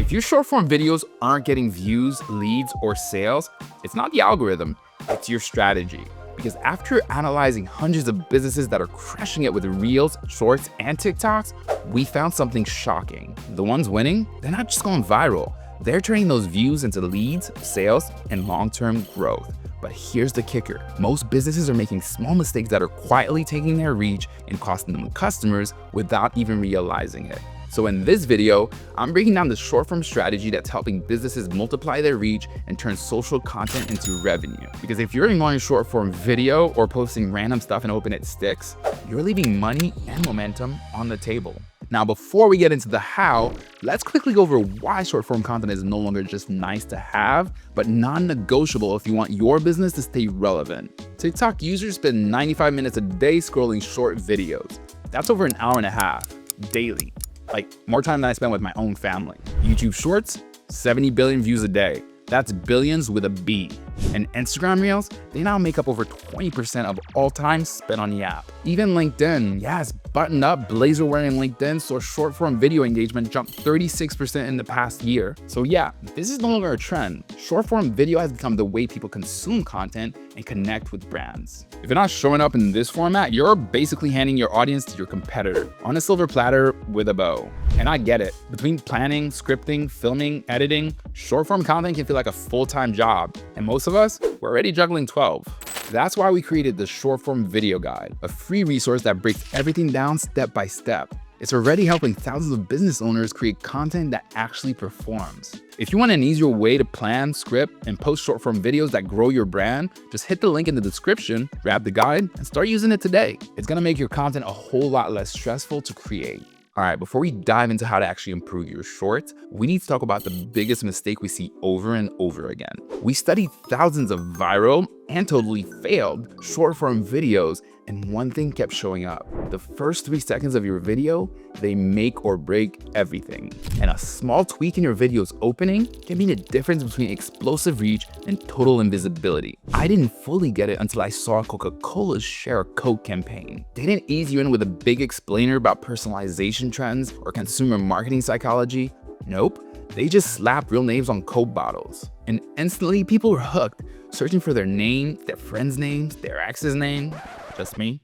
If your short form videos aren't getting views, leads, or sales, it's not the algorithm, it's your strategy. Because after analyzing hundreds of businesses that are crushing it with Reels, Shorts, and TikToks, we found something shocking. The ones winning, they're not just going viral. They're turning those views into leads, sales, and long-term growth. But here's the kicker. Most businesses are making small mistakes that are quietly taking their reach and costing them customers without even realizing it. So in this video, I'm breaking down the short form strategy that's helping businesses multiply their reach and turn social content into revenue. Because if you're ignoring short form video or posting random stuff and hoping it sticks, you're leaving money and momentum on the table. Now, before we get into the how, let's quickly go over why short form content is no longer just nice to have, but non-negotiable if you want your business to stay relevant. TikTok users spend 95 minutes a day scrolling short videos. That's over an hour and a half daily. Like more time than I spend with my own family. YouTube Shorts, 70 billion views a day. That's billions with a B. And Instagram Reels, they now make up over 20% of all time spent on the app. Even LinkedIn, yes, buttoned up, blazer wearing LinkedIn saw short form video engagement jump 36% in the past year. So yeah, this is no longer a trend. Short form video has become the way people consume content and connect with brands. If you're not showing up in this format, you're basically handing your audience to your competitor on a silver platter with a bow. And I get it. Between planning, scripting, filming, editing, short form content can feel like a full-time job. And most of us, we're already juggling 12. That's why we created the Short Form Video Guide, a free resource that breaks everything down step by step. It's already helping thousands of business owners create content that actually performs. If you want an easier way to plan, script, and post short form videos that grow your brand, just hit the link in the description, grab the guide, and start using it today. It's gonna make your content a whole lot less stressful to create. All right, before we dive into how to actually improve your shorts, we need to talk about the biggest mistake we see over and over again. We studied thousands of viral and totally failed short form videos, and one thing kept showing up. The first 3 seconds of your video, they make or break everything. And a small tweak in your video's opening can mean the difference between explosive reach and total invisibility. I didn't fully get it until I saw Coca-Cola's Share a Coke campaign. They didn't ease you in with a big explainer about personalization trends or consumer marketing psychology. Nope, they just slapped real names on Coke bottles. And instantly people were hooked, searching for their name, their friends' names, their ex's name. Just me?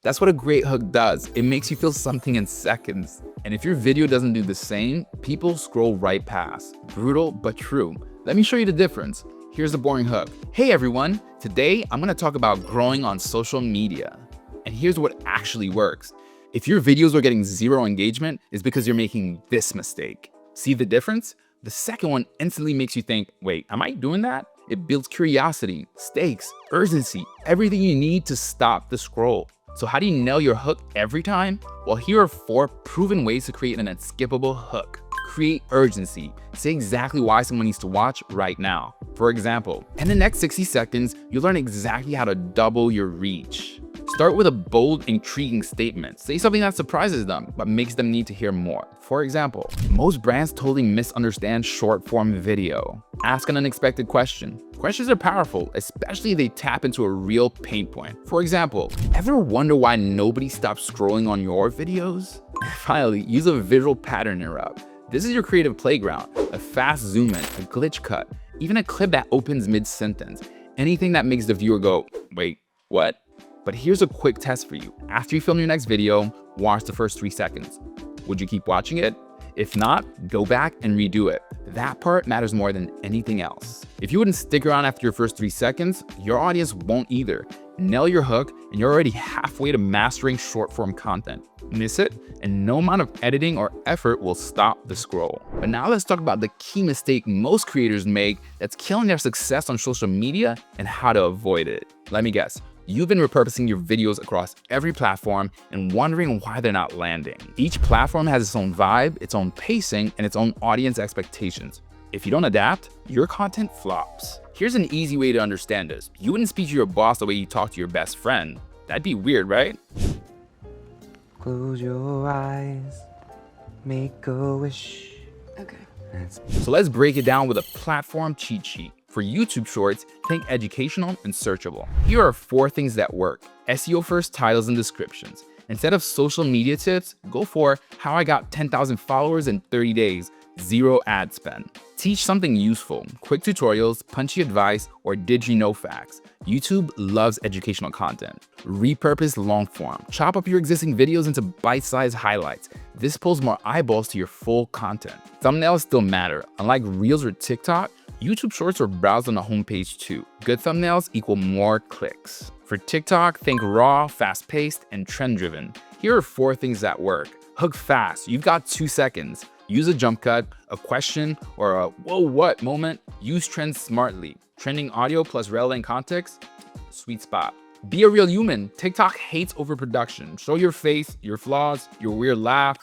That's what a great hook does. It makes you feel something in seconds. And if your video doesn't do the same, people scroll right past. Brutal, but true. Let me show you the difference. Here's the boring hook. Hey everyone, today I'm gonna talk about growing on social media. And here's what actually works. If your videos are getting 0 engagement, it's because you're making this mistake. See the difference? The second one instantly makes you think, wait, am I doing that? It builds curiosity, stakes, urgency, everything you need to stop the scroll. So how do you nail your hook every time? Well, here are 4 proven ways to create an unskippable hook. Create urgency. Say exactly why someone needs to watch right now. For example, in the next 60 seconds, you'll learn exactly how to double your reach. Start with a bold, intriguing statement. Say something that surprises them, but makes them need to hear more. For example, most brands totally misunderstand short form video. Ask an unexpected question. Questions are powerful, especially if they tap into a real pain point. For example, ever wonder why nobody stops scrolling on your videos? Finally, use a visual pattern interrupt. This is your creative playground. A fast zoom in, a glitch cut, even a clip that opens mid-sentence. Anything that makes the viewer go, wait, what? But here's a quick test for you. After you film your next video, watch the first 3 seconds. Would you keep watching it? If not, go back and redo it. That part matters more than anything else. If you wouldn't stick around after your first 3 seconds, your audience won't either. Nail your hook, and you're already halfway to mastering short form content. Miss it, and no amount of editing or effort will stop the scroll. But now let's talk about the key mistake most creators make that's killing their success on social media and how to avoid it. Let me guess. You've been repurposing your videos across every platform and wondering why they're not landing. Each platform has its own vibe, its own pacing, and its own audience expectations. If you don't adapt, your content flops. Here's an easy way to understand this. You wouldn't speak to your boss the way you talk to your best friend. That'd be weird, right? Close your eyes, make a wish. Okay. So let's break it down with a platform cheat sheet. For YouTube Shorts, think educational and searchable. Here are 4 things that work. SEO first titles and descriptions. Instead of social media tips, go for how I got 10,000 followers in 30 days, 0 ad spend. Teach something useful, quick tutorials, punchy advice, or did you know facts. YouTube loves educational content. Repurpose long form. Chop up your existing videos into bite-sized highlights. This pulls more eyeballs to your full content. Thumbnails still matter. Unlike Reels or TikTok, YouTube Shorts are browsed on the homepage too. Good thumbnails equal more clicks. For TikTok, think raw, fast-paced, and trend-driven. Here are 4 things that work. Hook fast. You've got 2 seconds. Use a jump cut, a question, or a whoa what moment. Use trends smartly. Trending audio plus relevant context, sweet spot. Be a real human. TikTok hates overproduction. Show your face, your flaws, your weird laugh.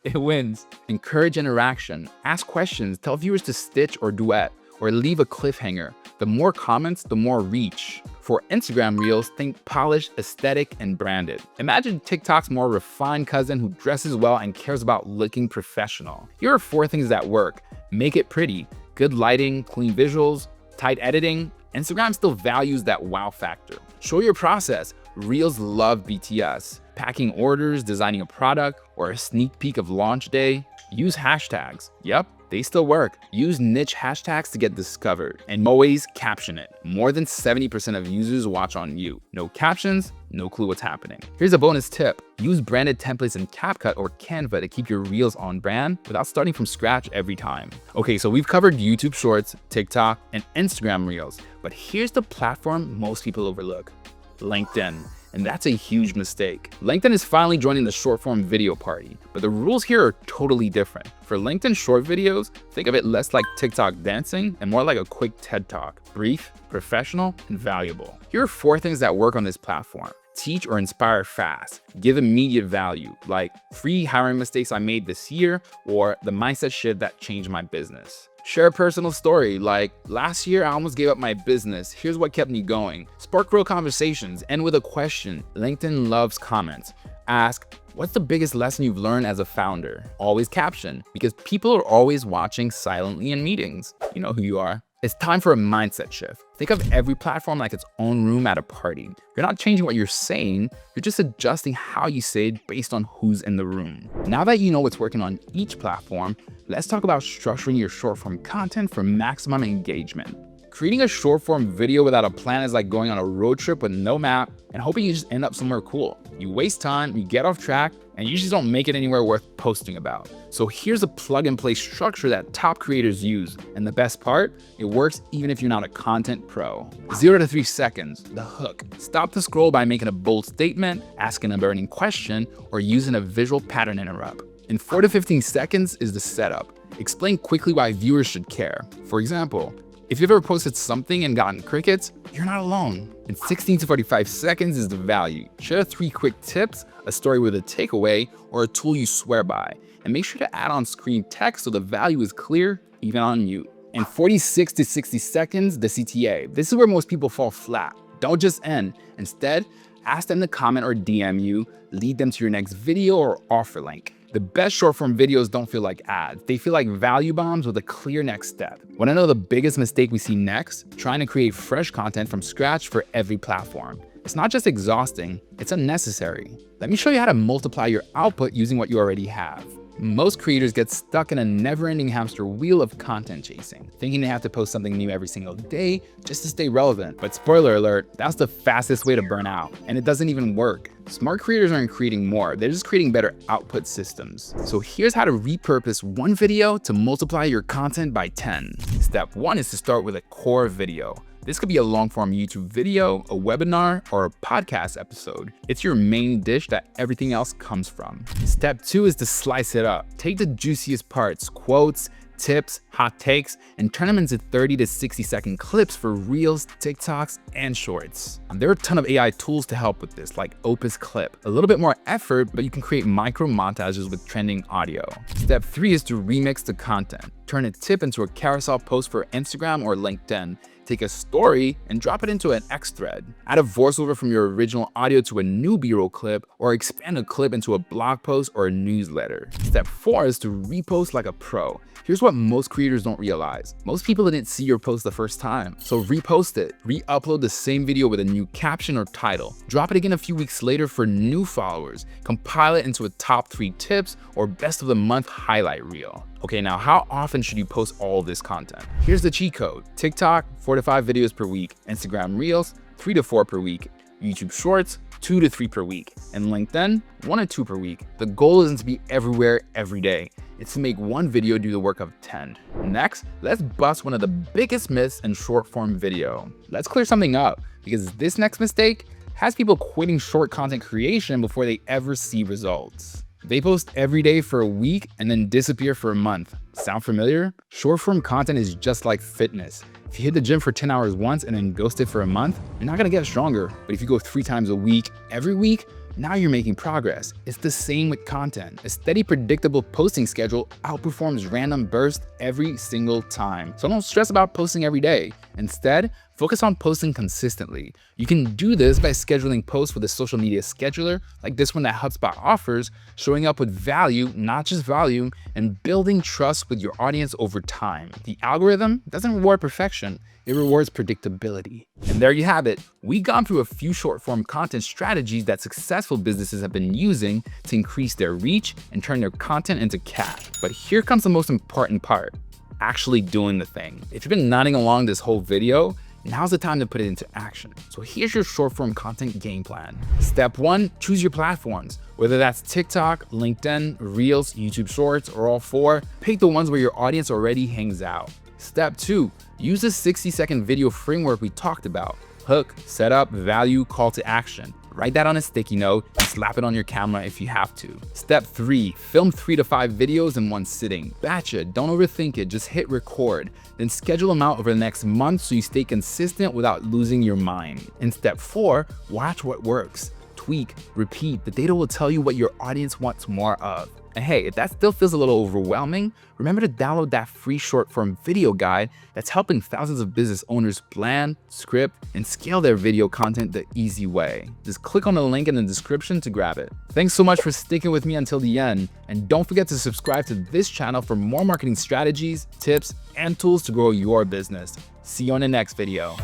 It wins. Encourage interaction. Ask questions. Tell viewers to stitch or duet, or leave a cliffhanger. The more comments, the more reach. For Instagram Reels, think polished, aesthetic, and branded. Imagine TikTok's more refined cousin who dresses well and cares about looking professional. Here are 4 things that work. Make it pretty. Good lighting, clean visuals, tight editing. Instagram still values that wow factor. Show your process. Reels love BTS. Packing orders, designing a product, or a sneak peek of launch day. Use hashtags. Yep, they still work. Use niche hashtags to get discovered. And always caption it. More than 70% of users watch on you. No captions, no clue what's happening. Here's a bonus tip. Use branded templates in CapCut or Canva to keep your Reels on brand without starting from scratch every time. Okay, so we've covered YouTube Shorts, TikTok, and Instagram Reels. But here's the platform most people overlook. LinkedIn. And that's a huge mistake. LinkedIn is finally joining the short form video party, but the rules here are totally different. For LinkedIn short videos, think of it less like TikTok dancing and more like a quick TED Talk. Brief, professional, and valuable. Here are 4 things that work on this platform. Teach or inspire fast. Give immediate value, like free hiring mistakes I made this year, or the mindset shift that changed my business. Share a personal story, like last year I almost gave up my business, here's what kept me going. Spark real conversations, end with a question. LinkedIn loves comments. Ask, what's the biggest lesson you've learned as a founder? Always caption, because people are always watching silently in meetings. You know who you are. It's time for a mindset shift. Think of every platform like its own room at a party. You're not changing what you're saying, you're just adjusting how you say it based on who's in the room. Now that you know what's working on each platform, let's talk about structuring your short form content for maximum engagement. Creating a short form video without a plan is like going on a road trip with no map and hoping you just end up somewhere cool. You waste time, you get off track, and you just don't make it anywhere worth posting about. So here's a plug and play structure that top creators use. And the best part, it works even if you're not a content pro. 0 to 3 seconds, the hook. Stop the scroll by making a bold statement, asking a burning question, or using a visual pattern interrupt. In 4 to 15 seconds is the setup. Explain quickly why viewers should care. For example, if you've ever posted something and gotten crickets, you're not alone. In 16 to 45 seconds is the value. Share 3 quick tips, a story with a takeaway, or a tool you swear by. And make sure to add on screen text so the value is clear, even on mute. In 46 to 60 seconds, the CTA. This is where most people fall flat. Don't just end. Instead, ask them to comment or DM you, lead them to your next video or offer link. The best short form videos don't feel like ads. They feel like value bombs with a clear next step. Want to know the biggest mistake we see next? Trying to create fresh content from scratch for every platform. It's not just exhausting, it's unnecessary. Let me show you how to multiply your output using what you already have. Most creators get stuck in a never-ending hamster wheel of content chasing, thinking they have to post something new every single day just to stay relevant. But spoiler alert, that's the fastest way to burn out, and it doesn't even work. Smart creators aren't creating more, they're just creating better output systems. So here's how to repurpose one video to multiply your content by 10. Step 1 is to start with a core video. This could be a long-form YouTube video, a webinar, or a podcast episode. It's your main dish that everything else comes from. Step 2 is to slice it up. Take the juiciest parts, quotes, tips, hot takes, and turn them into 30 to 60 second clips for Reels, TikToks, and Shorts. And there are a ton of AI tools to help with this, like Opus Clip. A little bit more effort, but you can create micro montages with trending audio. Step 3 is to remix the content. Turn a tip into a carousel post for Instagram or LinkedIn. Take a story and drop it into an X thread. Add a voiceover from your original audio to a new B-roll clip, or expand a clip into a blog post or a newsletter. Step 4 is to repost like a pro. Here's what most creators don't realize. Most people didn't see your post the first time, so repost it. Re-upload the same video with a new caption or title. Drop it again a few weeks later for new followers. Compile it into a top 3 tips or best of the month highlight reel. Okay, now how often should you post all this content? Here's the cheat code. TikTok, 4 to 5 videos per week. Instagram Reels, 3 to 4 per week. YouTube Shorts, 2 to 3 per week. And LinkedIn, 1 to 2 per week. The goal isn't to be everywhere every day. It's to make one video do the work of 10. Next, let's bust one of the biggest myths in short form video. Let's clear something up, because this next mistake has people quitting short content creation before they ever see results. They post every day for a week and then disappear for a month. Sound familiar? Short form content is just like fitness. If you hit the gym for 10 hours once and then ghost it for a month, you're not gonna get stronger. But if you go 3 times a week, every week, now you're making progress. It's the same with content. A steady, predictable posting schedule outperforms random bursts every single time. So don't stress about posting every day. Instead, focus on posting consistently. You can do this by scheduling posts with a social media scheduler like this one that HubSpot offers, showing up with value, not just volume, and building trust with your audience over time. The algorithm doesn't reward perfection, it rewards predictability. And there you have it. We've gone through a few short form content strategies that successful businesses have been using to increase their reach and turn their content into cash. But here comes the most important part, actually doing the thing. If you've been nodding along this whole video, now's the time to put it into action. So here's your short form content game plan. Step 1, choose your platforms. Whether that's TikTok, LinkedIn, Reels, YouTube Shorts, or all 4, pick the ones where your audience already hangs out. Step 2, use the 60-second video framework we talked about. Hook, setup, value, call to action. Write that on a sticky note and slap it on your camera if you have to. Step 3, film 3 to 5 videos in one sitting. Batch it, don't overthink it, just hit record. Then schedule them out over the next month so you stay consistent without losing your mind. And step 4, watch what works. Tweak, repeat, the data will tell you what your audience wants more of. And hey, if that still feels a little overwhelming, remember to download that free short form video guide that's helping thousands of business owners plan, script, and scale their video content the easy way. Just click on the link in the description to grab it. Thanks so much for sticking with me until the end, and don't forget to subscribe to this channel for more marketing strategies, tips, and tools to grow your business. See you on the next video.